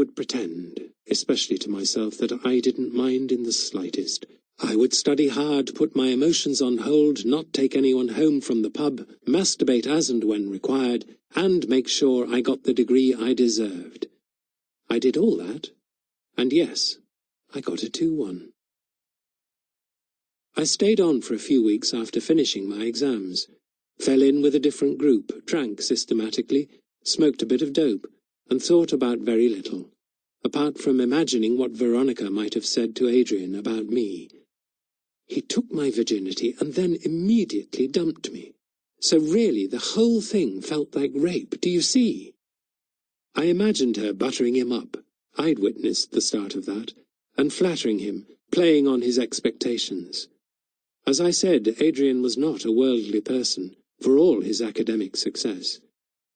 would pretend, especially to myself, that I didn't mind in the slightest. I would study hard, put my emotions on hold, not take anyone home from the pub, masturbate as and when required, and make sure I got the degree I deserved. I did all that, and yes, I got a 2-1. I stayed on for a few weeks after finishing my exams, fell in with a different group, drank systematically, smoked a bit of dope, and thought about very little, apart from imagining what Veronica might have said to Adrian about me. He took my virginity and then immediately dumped me. So really the whole thing felt like rape, do you see? I imagined her buttering him up. I'd witnessed the start of that, and flattering him, playing on his expectations. As I said, Adrian was not a worldly person, for all his academic success.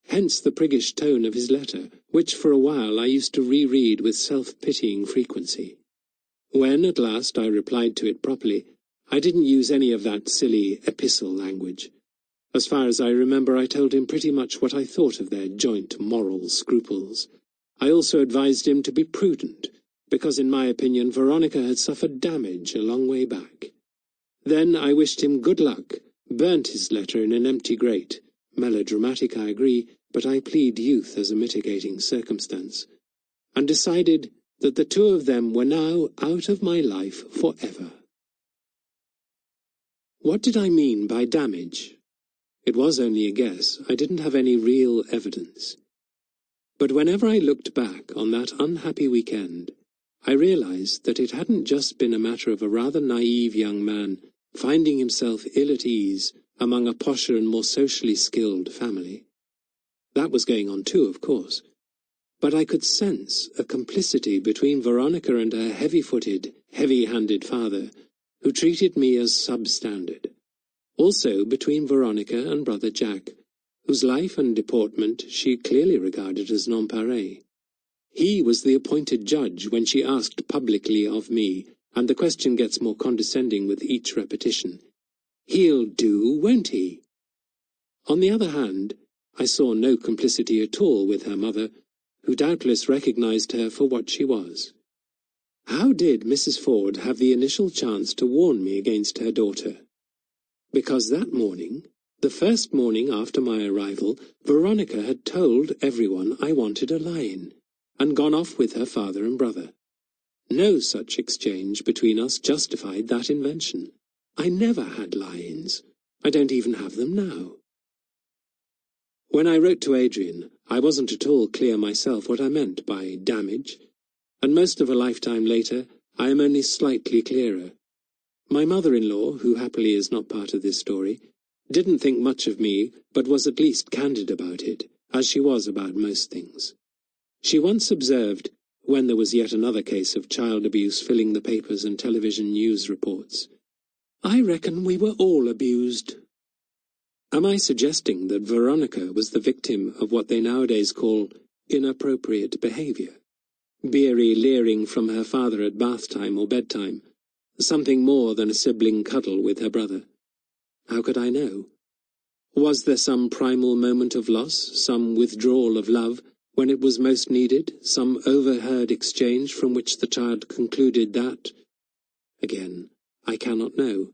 Hence the priggish tone of his letter, which for a while I used to reread with self-pitying frequency. When at last I replied to it properly, I didn't use any of that silly epistle language. As far as I remember, I told him pretty much what I thought of their joint moral scruples. I also advised him to be prudent, because in my opinion Veronica had suffered damage a long way back. Then I wished him good luck, burnt his letter in an empty grate. Melodramatic, I agree, but I plead youth as a mitigating circumstance, and decided that the two of them were now out of my life forever. What did I mean by damage? It was only a guess. I didn't have any real evidence. But whenever I looked back on that unhappy weekend, I realized that it hadn't just been a matter of a rather naive young man finding himself ill at ease among a posher and more socially skilled family. That was going on too, of course. But I could sense a complicity between Veronica and her heavy-footed, heavy-handed father, who treated me as substandard. Also between Veronica and brother Jack, whose life and deportment she clearly regarded as nonpareil. He was the appointed judge when she asked publicly of me, and the question gets more condescending with each repetition. He'll do, won't he? On the other hand, I saw no complicity at all with her mother, who doubtless recognized her for what she was. How did Mrs. Ford have the initial chance to warn me against her daughter? Because that morning, the first morning after my arrival, Veronica had told everyone I wanted a lie-in, and gone off with her father and brother. No such exchange between us justified that invention. I never had lie-ins. I don't even have them now. When I wrote to Adrian, I wasn't at all clear myself what I meant by damage, and most of a lifetime later, I am only slightly clearer. My mother-in-law, who happily is not part of this story, didn't think much of me, but was at least candid about it, as she was about most things. She once observed, when there was yet another case of child abuse filling the papers and television news reports, "I reckon we were all abused." Am I suggesting that Veronica was the victim of what they nowadays call inappropriate behavior? Beery leering from her father at bath time or bedtime, something more than a sibling cuddle with her brother. How could I know? Was there some primal moment of loss, some withdrawal of love, when it was most needed, some overheard exchange from which the child concluded that? Again, I cannot know.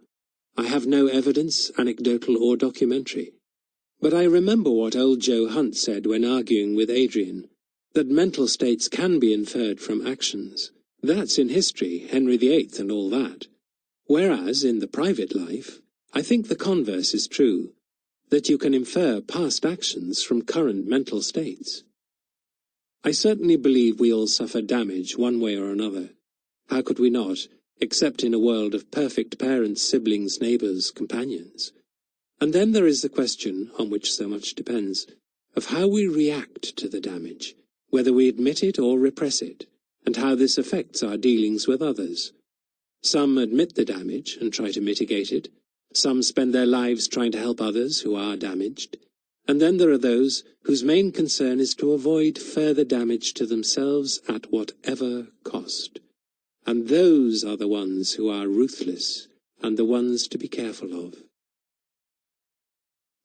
I have no evidence, anecdotal or documentary. But I remember what old Joe Hunt said when arguing with Adrian, that mental states can be inferred from actions. That's in history, Henry VIII and all that. Whereas, in the private life, I think the converse is true, that you can infer past actions from current mental states. I certainly believe we all suffer damage one way or another. How could we not, except in a world of perfect parents, siblings, neighbours, companions? And then there is the question, on which so much depends, of how we react to the damage, whether we admit it or repress it, and how this affects our dealings with others. Some admit the damage and try to mitigate it. Some spend their lives trying to help others who are damaged. And then there are those whose main concern is to avoid further damage to themselves at whatever cost. And those are the ones who are ruthless and the ones to be careful of.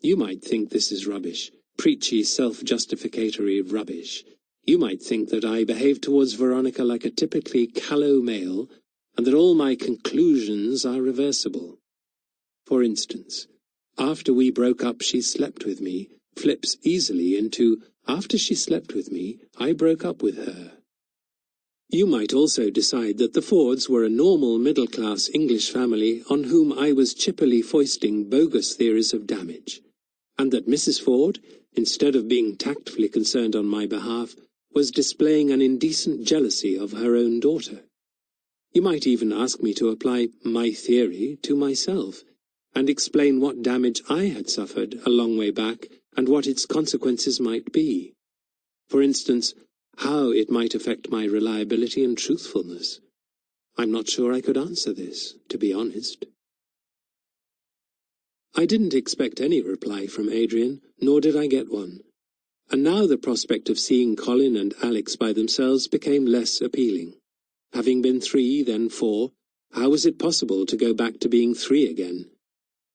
You might think this is rubbish, preachy, self-justificatory rubbish. You might think that I behaved towards Veronica like a typically callow male, and that all my conclusions are reversible. For instance, after we broke up she slept with me flips easily into after she slept with me, I broke up with her. You might also decide that the Fords were a normal middle-class English family on whom I was chippily foisting bogus theories of damage, and that Mrs. Ford, instead of being tactfully concerned on my behalf, was displaying an indecent jealousy of her own daughter. You might even ask me to apply my theory to myself, and explain what damage I had suffered a long way back and what its consequences might be. For instance, how it might affect my reliability and truthfulness. I'm not sure I could answer this, to be honest. I didn't expect any reply from Adrian, nor did I get one. And now the prospect of seeing Colin and Alex by themselves became less appealing. Having been 3, then 4, how was it possible to go back to being 3 again?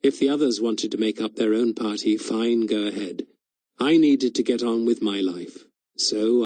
If the others wanted to make up their own party, fine, go ahead. I needed to get on with my life, so